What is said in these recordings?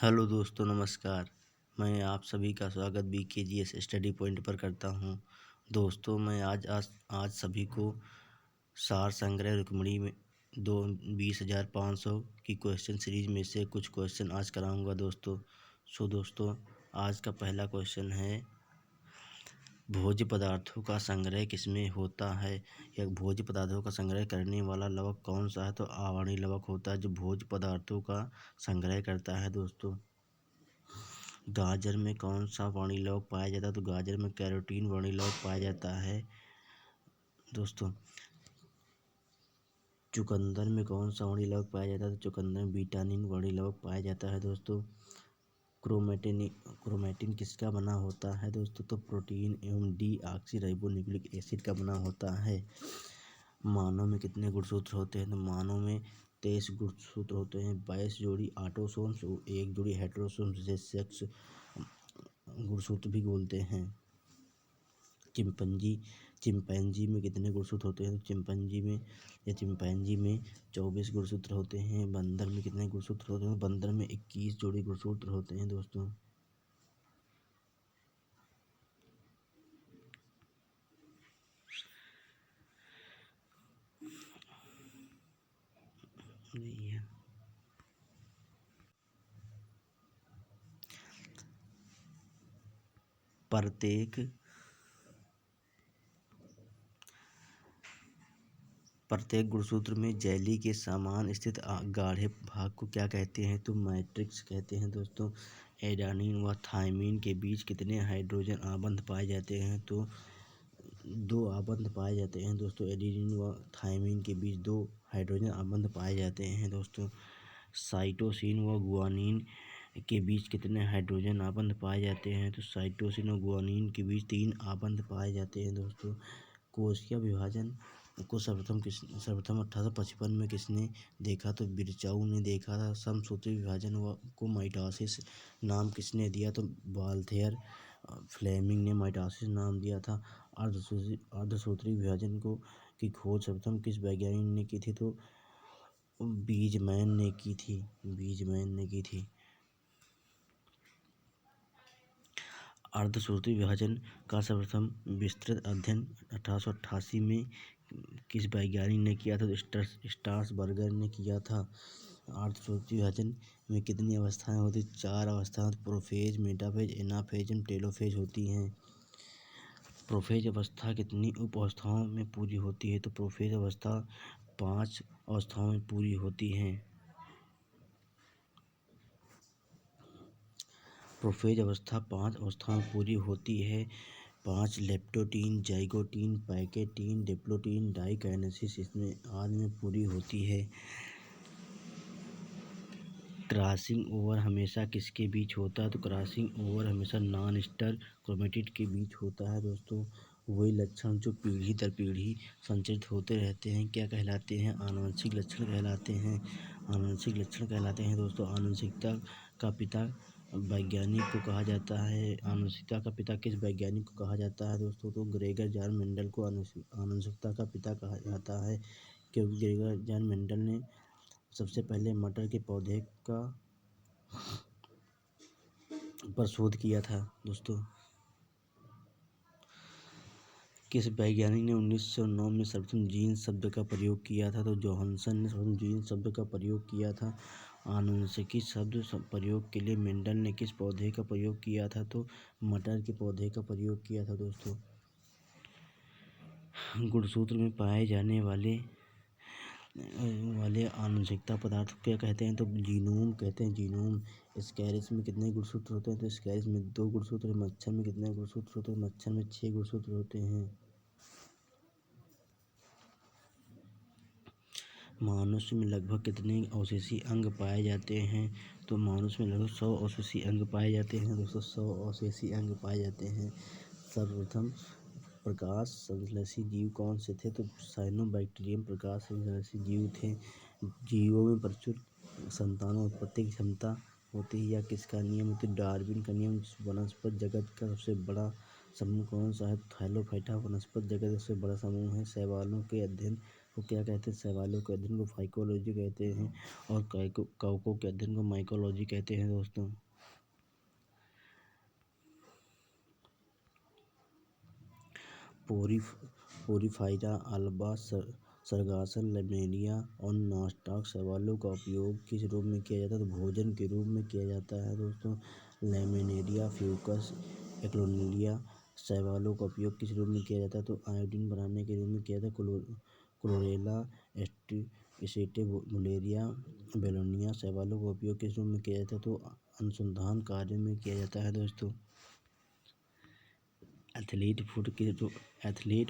Hello दोस्तों, नमस्कार। मैं आप सभी का स्वागत BKGS स्टडी पॉइंट पर करता हूं। दोस्तों, मैं आज सभी को सार संग्रह रुक्मिणी में 20,500 की क्वेश्चन सीरीज में से कुछ क्वेश्चन आज कराऊंगा दोस्तों। दोस्तों, आज का पहला क्वेश्चन है, भोज्य पदार्थों का संग्रह किसमें होता है, या भोज्य पदार्थों का संग्रह करने वाला लवक कौन सा है। तो आवर्णी लवक होता है जो भोज्य पदार्थों का संग्रह करता है दोस्तों। गाजर में कौन सा वर्णी लवक पाया जाता है। तो गाजर में कैरोटीन वर्णी लवक पाया जाता है दोस्तों। चुकंदर में कौन सा वर्णी लवक पाया जाता है। तो चुकंदर में बीटानिन वर्णी लवक पाया जाता है दोस्तों। क्रोमेटिन किसका बना होता है दोस्तों। तो प्रोटीन एवं डीऑक्सीराइबोन्यूक्लिक एसिड का बना होता है। मानव में कितने गुणसूत्र होते हैं। तो मानव में 23 गुणसूत्र होते हैं। 22 जोड़ी ऑटोसोम्स और 1 जोड़ी हेटेरोसोम्स, जिसे सेक्स गुणसूत्र भी बोलते हैं। चिंपैंजी में कितने गुणसूत्र होते हैं। तो चिंपैंजी में 24 गुणसूत्र होते हैं। बंदर में कितने गुणसूत्र होते हैं। बंदर में 21 जोड़ी गुणसूत्र होते हैं दोस्तों। प्रत्येक गुणसूत्र में जेली के समान स्थित गाढ़े भाग को क्या कहते हैं। तो मैट्रिक्स कहते हैं दोस्तों। एडेनिन व थायमिन के बीच कितने हाइड्रोजन आबंध पाए जाते हैं। तो 2 आबंध पाए जाते हैं दोस्तों। एडेनिन व थायमिन के बीच 2 हाइड्रोजन आबंध पाए जाते हैं दोस्तों। साइटोसिन व गुआनिन के बीच कितने हाइड्रोजन आबंध पाए जाते हैं। तो साइटोसिन और गुआनिन के बीच 3 आबंध पाए जाते हैं दोस्तों। कोशिका विभाजन को सर्वप्रथम 1855 में किसने देखा। तो बिरचाऊ ने देखा था। समसूत्री विभाजन को माइटोसिस नाम किसने दिया। तो वाल्थेयर फ्लेमिंग ने माइटोसिस नाम दिया था। अर्धसूत्री विभाजन की खोज सर्वप्रथम किस वैज्ञानिक ने की थी। तो बीजमैन ने की थी। अर्धसूत्री विभाजन का सर्वप्रथम विस्तृत अध्ययन 1888 में किस वैज्ञानिक ने किया था। तो स्ट्रासबर्गर ने किया था। अर्धसूत्री विभाजन में कितनी अवस्थाएं होती। 4 अवस्थाएं, प्रोफेज, मेटाफेज, एनाफेज एवं टेलोफेज होती हैं। प्रोफेज अवस्था कितनी उप अवस्थाओं में पूरी होती है। तो प्रोफेज अवस्था 5 अवस्थाओं में पूरी होती है। प्रोफेज अवस्था 5 अवस्थाओं में पूरी होती है। 5 leptotene, zygotene, pachytene, diplotene, diakinesis इसमें आदि में पूरी होती है। क्रॉसिंग ओवर हमेशा किसके बीच होता है। तो क्रॉसिंग ओवर हमेशा नॉन स्टर क्रोमेटिड के बीच होता है दोस्तों। वही लक्षण जो पीढ़ी दर पीढ़ी संचित होते रहते हैं क्या कहलाते हैं। आनुवंशिक लक्षण कहलाते हैं। दोस्तों। आनुवंशिकता का पिता वैज्ञानिक को कहा जाता है। आनुवंशिकता का पिता किस वैज्ञानिक को कहा जाता है दोस्तों। तो ग्रेगर जॉन मेंडल को आनुवंशिकता का पिता कहा जाता है, क्योंकि ग्रेगर जॉन मेंडल ने सबसे पहले मटर के पौधे पर शोध किया था दोस्तों। किस वैज्ञानिक ने 1909 में सर्वप्रथम जीन शब्द का प्रयोग किया था। तो जोहानसन ने सर्वप्रथम जीन शब्द का प्रयोग किया था। आनुवंशिकी शब्द प्रयोग के लिए मेंडल ने किस पौधे का प्रयोग किया था। तो मटर के पौधे का प्रयोग किया था दोस्तों। गुणसूत्र में पाए जाने वाले आनुवंशिकता पदार्थ क्या कहते हैं। तो जीनोम कहते हैं। जीनोम। स्कैरिस में कितने गुणसूत्र होते हैं। तो स्कैरिस में 2 गुणसूत्र। मच्छर में कितने गुणसूत्र होते हैं। मच्छर में 6 गुणसूत्र होते हैं। मनुष्य में लगभग कितने अवशेषी अंग पाए जाते हैं। तो मनुष्य में लगभग 100 अवशेषी अंग पाए जाते हैं दोस्तों। 100 अवशेषी अंग पाए जाते हैं। सर्वप्रथम प्रकाश संश्लेषी जीव कौन से थे। तो साइनोबैक्टीरियम प्रकाश संश्लेषी जीव थे। जीवों में प्रचुर संतानोत्पत्ति की क्षमता होती है, या किसका नियम होती है। डार्विन का नियम। वनस्पति जगत का सबसे बड़ा समूह कौन सा है। थैलोफाइटा वनस्पति जगत का सबसे बड़ा समूह है। शैवालों के अध्ययन को क्या कहते हैं? शैवालों के अध्ययन को फाइकोलॉजी कहते हैं और कवकों के अध्ययन को माइकोलॉजी कहते हैं दोस्तों। पोरीफाइरा अल्बा, सरगासन, लैमेलिया और नॉस्टॉक शैवालों का उपयोग किस रूप में किया जाता है? तो भोजन के रूप में किया जाता है दोस्तों। लैमेलिया, फ्यूकस, एक्रोनिलिया शैवालों का उपयोग किस रूप में किया जाता है? तो आयोडीन बनाने के रूप में किया जाता है। क्लोरेला एस्टेबुलेरिया बेलोनिया शैवालों का उपयोग किस रूप में किया जाता है? तो अनुसंधान कार्य में किया जाता है दोस्तों। एथलीट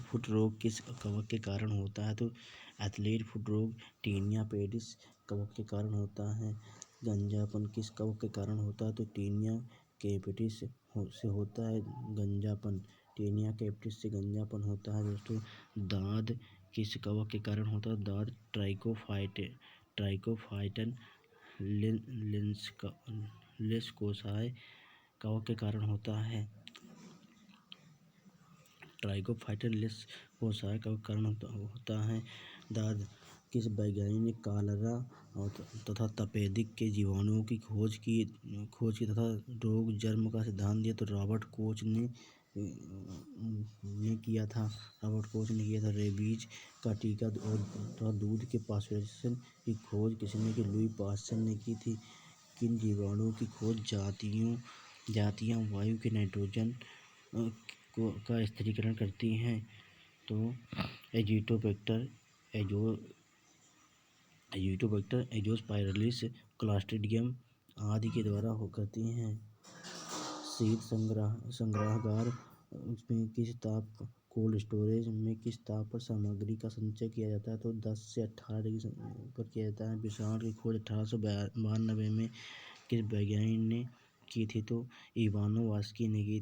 फुट रोग किस कवक के कारण होता है? तो एथलीट फुट रोग टीनिया पेडिस कवक के कारण होता है। गंजापन किस कवक के कारण होता है? तो टीनिया कैपिटिस से होता है गंजापन। टीनिया कैपिटिस से गंजापन होता है दोस्तों। दाद किस कवक के कारण होता है? दाद ट्राइकोफाइटन लिस्कोसाए कवक के कारण होता है। ट्राइकोफाइटन लिस्कोसाए का कारण होता है। दाद किस वैज्ञानिक ने कॉलरा तथा तपेदिक के जीवाणुओं की खोज की तथा रोग जन्म का सिद्धांत दिया? तो रॉबर्ट कोच ने किया था। रेबीज का टीका और दूध के पाश्चुराइजेशन की खोज किसने की? लुई पाश्चर ने की थी। किन जीवाणुओं की खोज जातियां वायु के नाइट्रोजन का स्थिरीकरण करती हैं? तो एजिटोबैक्टर, एजोस्पाइरलिस, क्लॉस्ट्रिडियम आदि के द्वारा करती हैं। शीत संग्रहागार में किस ताप कोल्ड स्टोरेज में किस ताप पर सामग्री का संचय किया जाता है? तो 10 से 18 डिग्री पर किया जाता है। विषाण की खोज 1892 में किस वैज्ञानिक ने की थी? तो इवानोवास्की ने की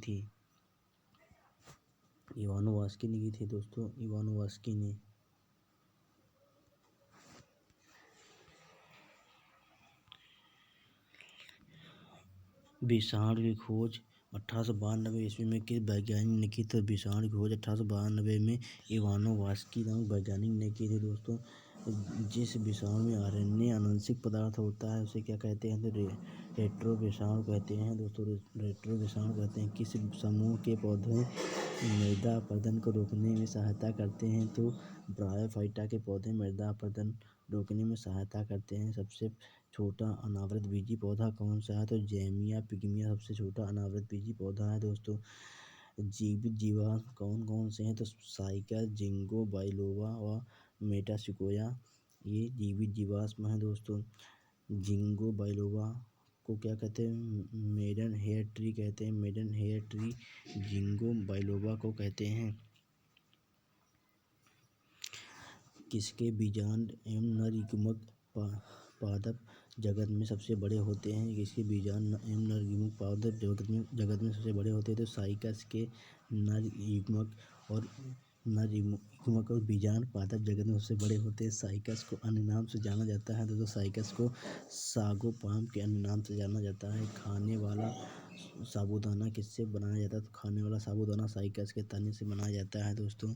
थी। दोस्तों इवानोवास्की ने। विषाण की खोज 1892 ईस्वी में किस वैज्ञानिक ने की? तो विषाण की खोज 1892 में इवानोवास्की नामक वैज्ञानिक ने की थी दोस्तों। जिस विषाणु में आरएनए आनुवंशिक पदार्थ होता है उसे क्या कहते हैं? तो रेट्रो विषाणु कहते हैं दोस्तों। रेट्रो विषाणु कहते हैं। किस समूह के पौधे मृदा अपरदन को रोकने में सहायता करते हैं? तो ब्रायोफाइटा के पौधे मृदा अपरदन रोकने में सहायता करते हैं। सबसे छोटा अनावृत बीजी पौधा कौन सा है? तो जैमिया पिग्मिया सबसे छोटा अनावृत बीजी पौधा है दोस्तों। जीवित जीवाश्म कौन कौन से हैं? तो साइका, जिंगो बाइलोबा व मेटासिकोया ये जीवित जीवाश्म हैं दोस्तों। जिंगो बाइलोबा को क्या कहते हैं? मेडन हेयर ट्री कहते हैं। Maidenhair tree ginkgo biloba को कहते हैं। किसके बीजांड एवं नर युग्मक पादप जगत में सबसे बड़े होते हैं? किसके बीजांड एवं नर युग्मक पादप जगत में सबसे बड़े होते हैं? तो साइकस के नर युग्मक और बीजांड पादप जगत में सबसे बड़े होते हैं। साइकस को अन्य नाम से जाना जाता है तो साइकस को सागोपाम के अन्य नाम से जाना जाता है। खाने वाला साबूदाना किससे बनाया जाता है? तो खाने वाला साबूदाना साइकस के तने से बनाया जाता है दोस्तों।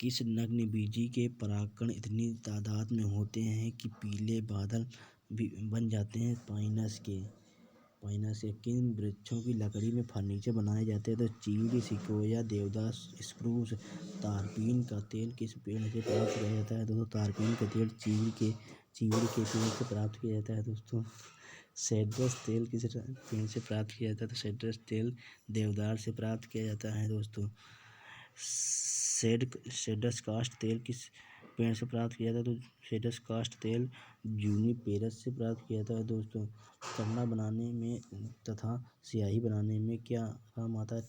किस नग्नबीजी के परागकण इतनी तादाद में होते हैं कि पीले बादल बन जाते हैं? पाइनस के किन वृक्षों की लकड़ी में फर्नीचर बनाए जाते हैं? तो चीड़, सिकोया, देवदार, स्प्रूस। तारपीन का तेल किस पेड़ से प्राप्त किया जाता है? दोस्तों तारपीन का तेल चीड़ के पेड़ से प्राप्त किया जाता है दोस्तों। सेड्रस तेल किस पेड़ से प्राप्त किया जाता है? तो सेड्रस तेल देवदार से प्राप्त किया जाता है दोस्तों। सेडस कास्ट तेल किस पेड़ से प्राप्त किया जाता है? तो सेडस कास्ट तेल जूनिपेरस से प्राप्त किया जाता है दोस्तों। कपड़ा बनाने में तथा स्याही बनाने में क्या काम आता है?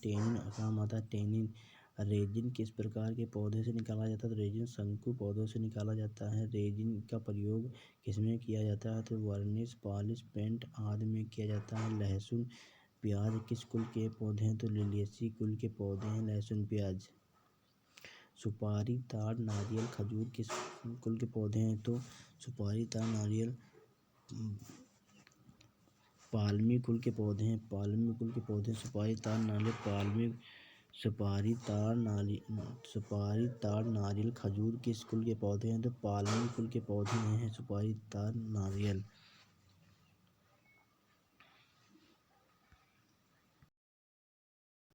टेनिन। रेजिन किस प्रकार के पौधे से निकाला जाता है? तो रेजिन शंकु पौधों से निकाला जाता है। रेजिन का प्रयोग किसमें किया जाता है? तो वर्निश, पॉलिश, पेंट आदि में किया जाता है। लहसुन प्याज किस कुल के पौधे हैं? तो लिलियेसी कुल के पौधे हैं लहसुन प्याज। सुपारी, ताड़, नारियल, खजूर किस कुल के पौधे हैं? तो सुपारी, ताड़, नारियल पाल्मी कुल के पौधे हैं, पाल्मी कुल के पौधे सुपारी ताड़ नारियल पाल्मी सुपारी ताड़ नारियल खजूर किस कुल के पौधे हैं? तो पाल्मी कुल के पौधे हैं सुपारी ताड़ नारियल।